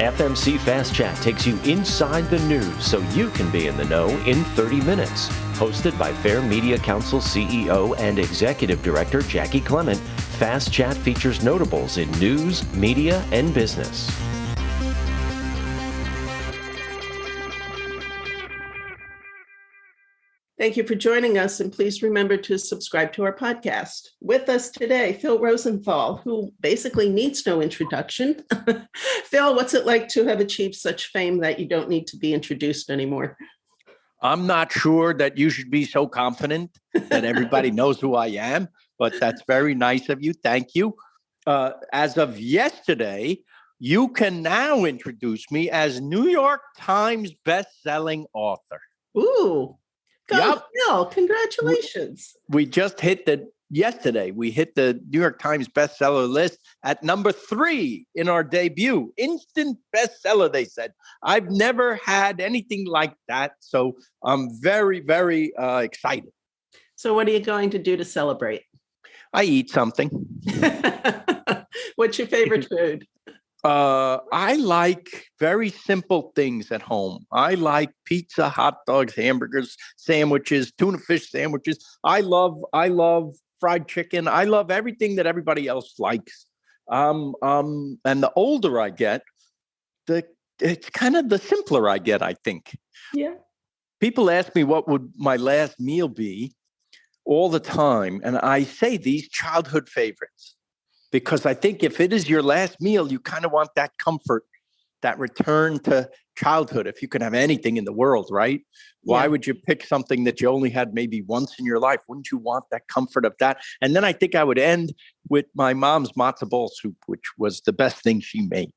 FMC Fast Chat takes you inside the news so you can be in the know in 30 minutes. Hosted by Fair Media Council CEO and Executive Director Jaci Clement, Fast Chat features notables in news, media, and business. Thank you for joining us, and please remember to subscribe to our podcast. With us today, Phil Rosenthal, who basically needs no introduction. Phil, what's it like to have achieved such fame that you don't need to be introduced anymore? I'm not sure that you should be so confident that everybody knows who I am, but that's very nice of you. Thank you. As of yesterday, you can now introduce me as New York Times best-selling author. Ooh. Go, yep. Phil, congratulations. We just hit yesterday, we hit the New York Times bestseller list at number 3 in our debut. Instant bestseller, they said. I've never had anything like that, so I'm very, very excited. So what are you going to do to celebrate? I eat something. What's your favorite food? I like very simple things at home. I like pizza, hot dogs, hamburgers, sandwiches, tuna fish sandwiches. I love fried chicken. I love everything that everybody else likes. And the older I get, it's kind of the simpler I get, I think. Yeah. People ask me what would my last meal be all the time, and I say these childhood favorites. Because I think if it is your last meal, you kind of want that comfort, that return to childhood. If you can have anything in the world, right? Why would you pick something that you only had maybe once in your life? Wouldn't you want that comfort of that? And then I think I would end with my mom's matzo ball soup, which was the best thing she made.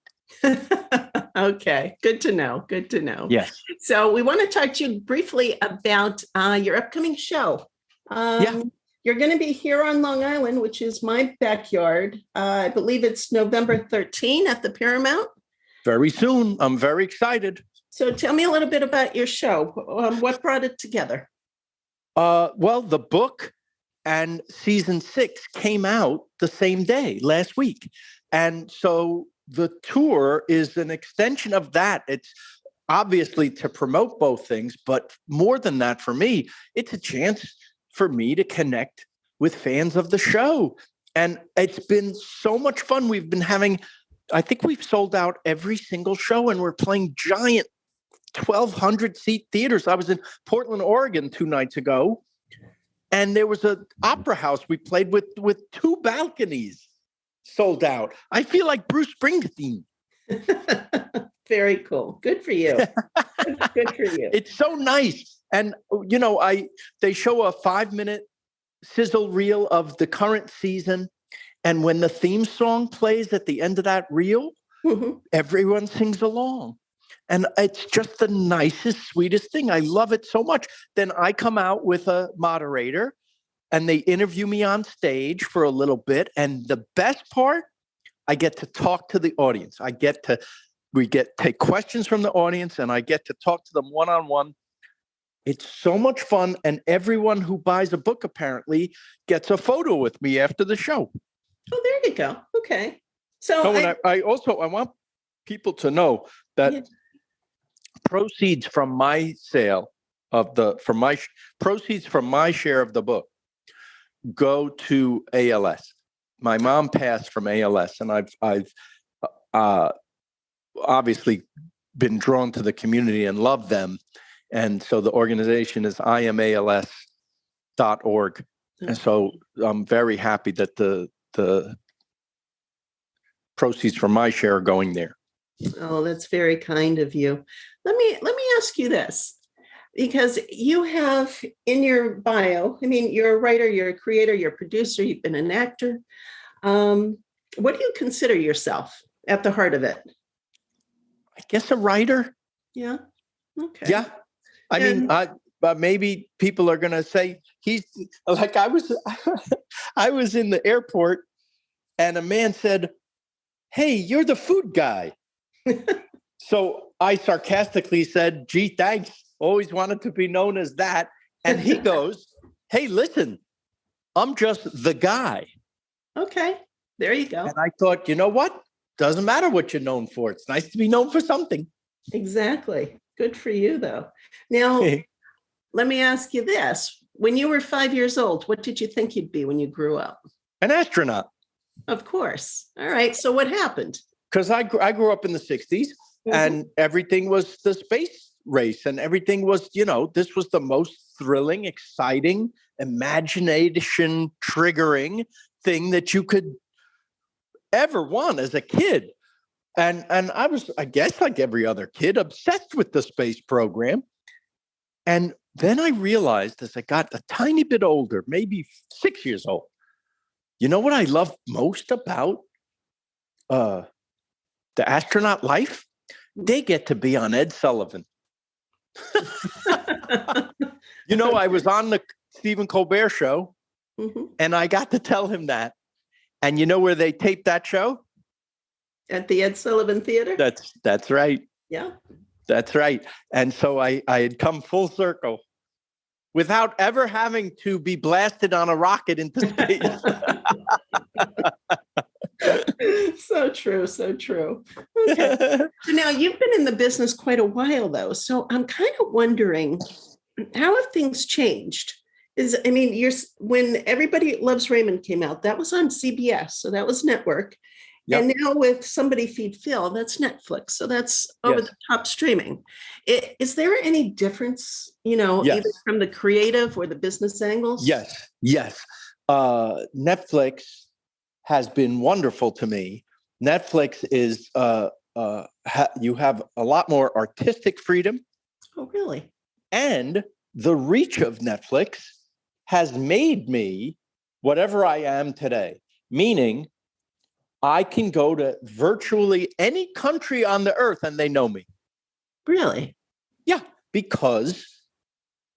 Okay. Good to know. Good to know. Yes. So we want to talk to you briefly about your upcoming show. You're going to be here on Long Island, which is my backyard. I believe it's November 13 at the Paramount. Very soon. I'm very excited. So tell me a little bit about your show. What brought it together? Well, the book and season 6 came out the same day, last week. And so the tour is an extension of that. It's obviously to promote both things, but more than that, for me, it's a chance for me to connect with fans of the show. And it's been so much fun. We've been having, I think we've sold out every single show, and we're playing giant 1,200 seat theaters. I was in Portland, Oregon 2 nights ago, and there was an opera house we played with 2 balconies sold out. I feel like Bruce Springsteen. Very cool. Good for you. Good for you. It's so nice. And, you know, they show a 5-minute sizzle reel of the current season. And when the theme song plays at the end of that reel, everyone sings along. And it's just the nicest, sweetest thing. I love it so much. Then I come out with a moderator and they interview me on stage for a little bit. And the best part, I get to talk to the audience. We take questions from the audience, and I get to talk to them one-on-one. It's so much fun, and everyone who buys a book apparently gets a photo with me after the show. Oh, there you go. Okay. So I want people to know that proceeds from my sale proceeds from my share of the book go to ALS. My mom passed from ALS, and I've obviously been drawn to the community and love them. And so the organization is imals.org. And so I'm very happy that the proceeds from my share are going there. Oh, that's very kind of you. Let me ask you this, because you have in your bio, I mean, you're a writer, you're a creator, you're a producer, you've been an actor. What do you consider yourself at the heart of it? I guess a writer. Yeah. Okay. Yeah. I mean, maybe people are going to say he's like, I was in the airport and a man said, "Hey, you're the food guy." So I sarcastically said, "Gee, thanks. Always wanted to be known as that." And he goes, "Hey, listen, I'm just the guy." Okay. There you go. And I thought, you know what? doesn't matter what you're known for. It's nice to be known for something. Exactly. Good for you, though. Now, let me ask you this. When you were 5 years old, what did you think you'd be when you grew up? An astronaut. Of course. All right. So what happened? Because I grew up in the 60s and everything was the space race and everything was, this was the most thrilling, exciting, imagination triggering thing that you could ever want as a kid. And I was, I guess, like every other kid, obsessed with the space program. And then I realized as I got a tiny bit older, maybe 6 years old, you know what I love most about the astronaut life? They get to be on Ed Sullivan. I was on the Stephen Colbert show and I got to tell him that. And you know where they taped that show? At the Ed Sullivan Theater? That's right. Yeah. That's right. And so I had come full circle without ever having to be blasted on a rocket into space. So true. So true. Okay. So now you've been in the business quite a while, though. So I'm kind of wondering, how have things changed? When Everybody Loves Raymond came out, that was on CBS. So that was network. Yep. And now with Somebody Feed Phil, that's Netflix. So that's over the top streaming. Is there any difference, either from the creative or the business angles? Yes. Netflix has been wonderful to me. Netflix is, you have a lot more artistic freedom. Oh, really? And the reach of Netflix has made me whatever I am today, meaning I can go to virtually any country on the earth and they know me. Really? Yeah, because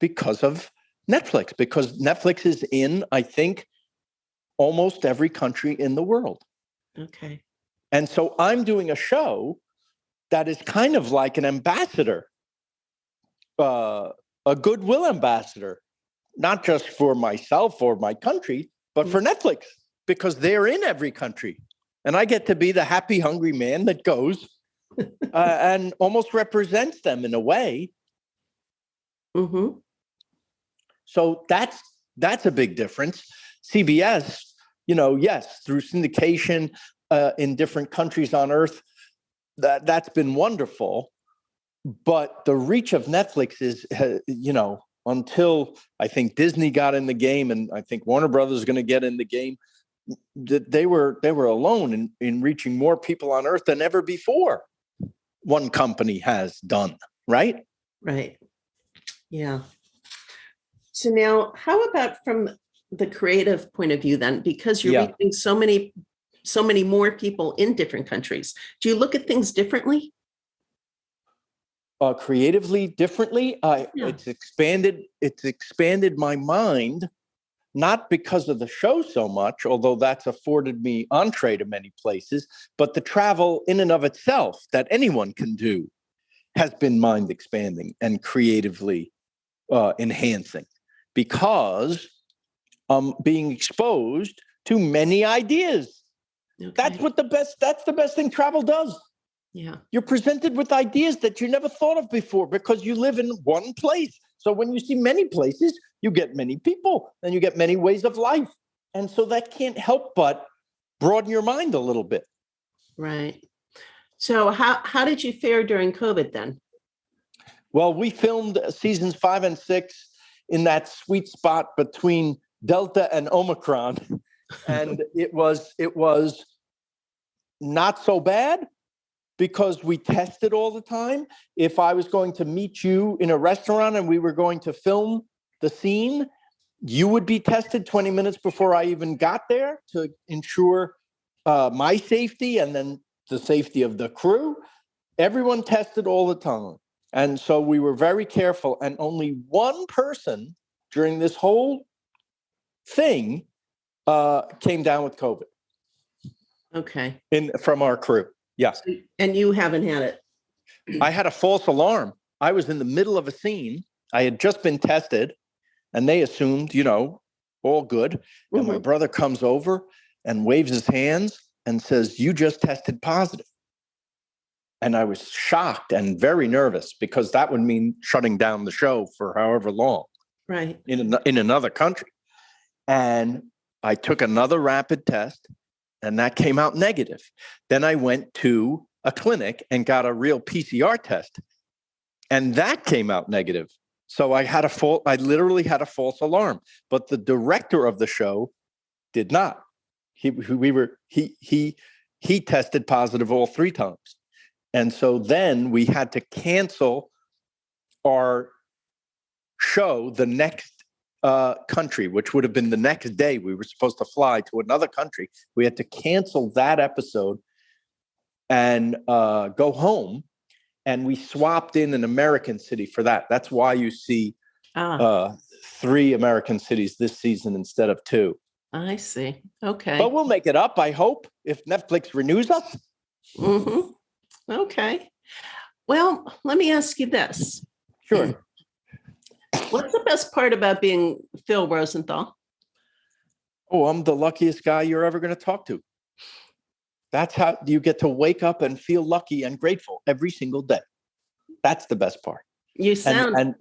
of Netflix, because Netflix is in, I think, almost every country in the world. Okay. And so I'm doing a show that is kind of like an ambassador, a goodwill ambassador, not just for myself or my country, but for Netflix, because they're in every country. And I get to be the happy, hungry man that goes and almost represents them in a way. Mm-hmm. So that's a big difference. CBS, yes, through syndication in different countries on earth, that's been wonderful. But the reach of Netflix is, until I think Disney got in the game, and I think Warner Brothers is going to get in the game, they were alone in reaching more people on earth than ever before one company has done, right? Right. Yeah. So now, how about from the creative point of view then? Because you're reaching so many more people in different countries. Do you look at things differently? Creatively differently? It's expanded my mind. Not because of the show so much, although that's afforded me entree to many places, but the travel in and of itself that anyone can do has been mind expanding and creatively enhancing, because I'm being exposed to many ideas. Okay. That's the best thing travel does. Yeah. You're presented with ideas that you never thought of before because you live in one place. So when you see many places, you get many people and you get many ways of life. And so that can't help but broaden your mind a little bit. Right. So how did you fare during COVID then? Well, we filmed seasons 5 and 6 in that sweet spot between Delta and Omicron. And it was not so bad, because we tested all the time. If I was going to meet you in a restaurant and we were going to film the scene, you would be tested 20 minutes before I even got there to ensure my safety and then the safety of the crew. Everyone tested all the time. And so we were very careful. And only one person during this whole thing came down with COVID. Okay. From our crew. Yeah. And you haven't had it? I had a false alarm. I was in the middle of a scene. I had just been tested and they assumed, all good. And my brother comes over and waves his hands and says, "You just tested positive." And I was shocked and very nervous because that would mean shutting down the show for however long, Right. in another country. And I took another rapid test, and that came out negative. Then I went to a clinic and got a real PCR test, and that came out negative. So I literally had a false alarm. But the director of the show did not. He tested positive all 3 times. And so then we had to cancel our show the next country, which would have been the next day. We were supposed to fly to another country. We had to cancel that episode and go home. And we swapped in an American city for that. That's why you see 3 American cities this season instead of 2. I see. Okay. But we'll make it up, I hope, if Netflix renews us. Mm-hmm. Okay. Well, let me ask you this. Sure. What's the best part about being Phil Rosenthal? Oh, I'm the luckiest guy you're ever going to talk to. That's how you get to wake up and feel lucky and grateful every single day. That's the best part. You sound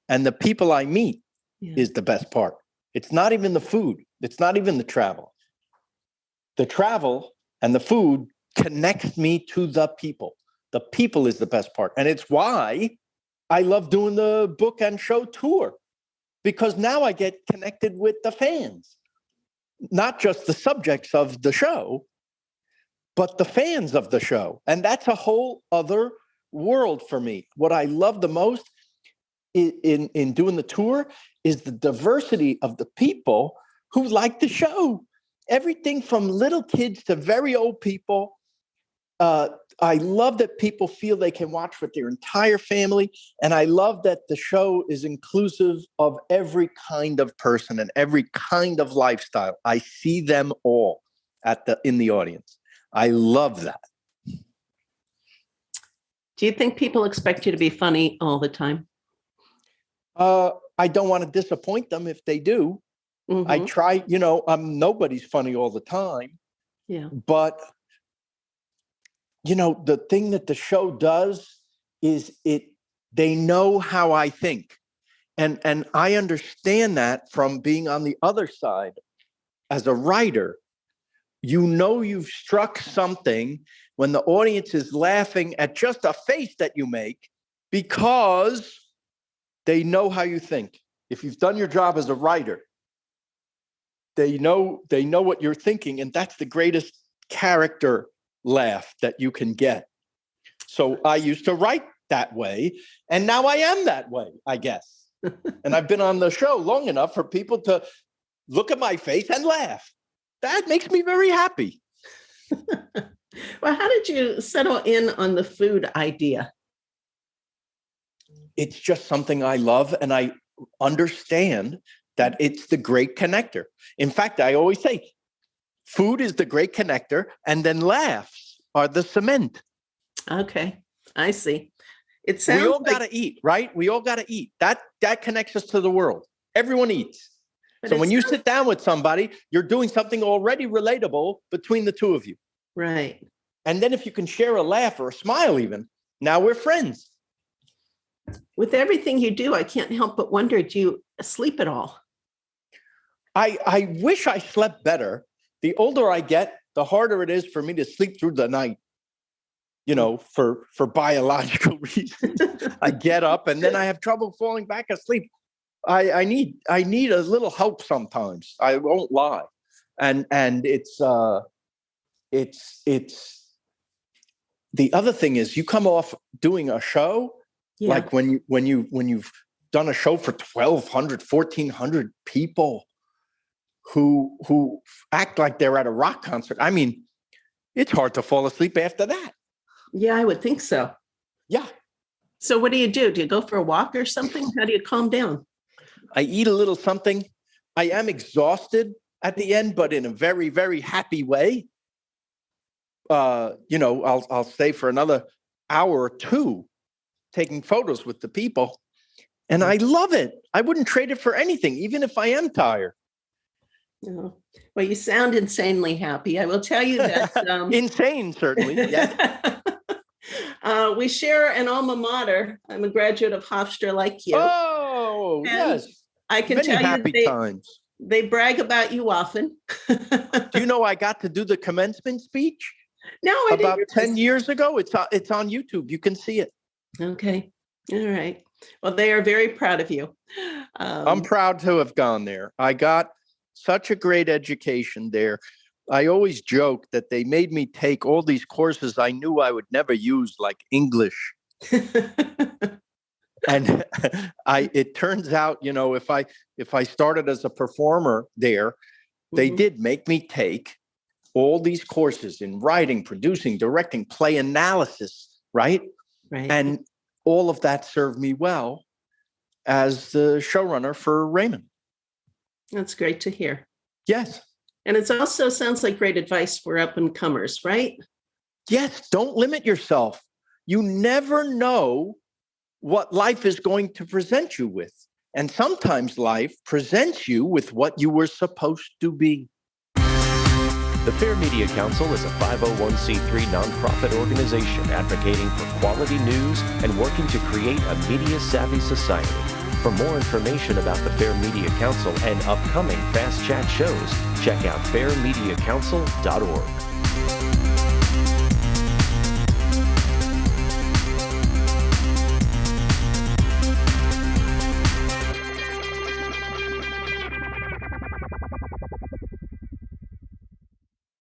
and the people I meet is the best part. It's not even the food. It's not even the travel. The travel and the food connects me to the people. The people is the best part. And it's why I love doing the book and show tour, because now I get connected with the fans, not just the subjects of the show, but the fans of the show. And that's a whole other world for me. What I love the most in doing the tour is the diversity of the people who like the show. Everything from little kids to very old people. I love that people feel they can watch with their entire family. And I love that the show is inclusive of every kind of person and every kind of lifestyle. I see them all in the audience. I love that. Do you think people expect you to be funny all the time? I don't want to disappoint them if they do. Mm-hmm. I try, nobody's funny all the time. Yeah. But, the thing that the show does is they know how I think. And I understand that from being on the other side as a writer. You've struck something when the audience is laughing at just a face that you make because they know how you think. If you've done your job as a writer, they know what you're thinking, and that's the greatest character laugh that you can get. So I used to write that way, and now I am that way, I guess. And I've been on the show long enough for people to look at my face and laugh. That makes me very happy. Well, how did you settle in on the food idea? It's just something I love, and I understand that it's the great connector. In fact, I always say, food is the great connector, and then laughs are the cement. Okay, I see. It sounds we all got to eat, right? We all got to eat. That connects us to the world. Everyone eats. So when you sit down with somebody, you're doing something already relatable between the two of you. Right. And then if you can share a laugh or a smile even, now we're friends. With everything you do, I can't help but wonder, do you sleep at all? I wish I slept better. The older I get, the harder it is for me to sleep through the night, for biological reasons. I get up and then I have trouble falling back asleep. I need a little help sometimes. I won't lie. And it's the other thing is you come off doing a show, like when you've done a show for 1,200, 1,400 people who act like they're at a rock concert. I mean, it's hard to fall asleep after that. Yeah, I would think so. Yeah. So what do you do? Do you go for a walk or something? How do you calm down? I eat a little something. I am exhausted at the end, but in a very, very happy way. I'll stay for another hour or two taking photos with the people. And I love it. I wouldn't trade it for anything, even if I am tired. Oh, well, you sound insanely happy. I will tell you that. Insane, certainly. Yes. We share an alma mater. I'm a graduate of Hofstra like you. Oh, And yes. I can Many tell you happy times. they brag about you often. Do you know I got to do the commencement speech No, I about didn't 10 years ago? It's on YouTube. You can see it. Okay. All right. Well, they are very proud of you. I'm proud to have gone there. I got such a great education there. I always joke that they made me take all these courses I knew I would never use, like English. And it turns out, if I started as a performer there, they did make me take all these courses in writing, producing, directing, play analysis, right? Right. And all of that served me well as the showrunner for Raymond. That's great to hear. Yes. And it also sounds like great advice for up and comers, right? Yes. Don't limit yourself. You never know what life is going to present you with. And sometimes life presents you with what you were supposed to be. The Fair Media Council is a 501c3 nonprofit organization advocating for quality news and working to create a media-savvy society. For more information about the Fair Media Council and upcoming Fast Chat shows, check out fairmediacouncil.org.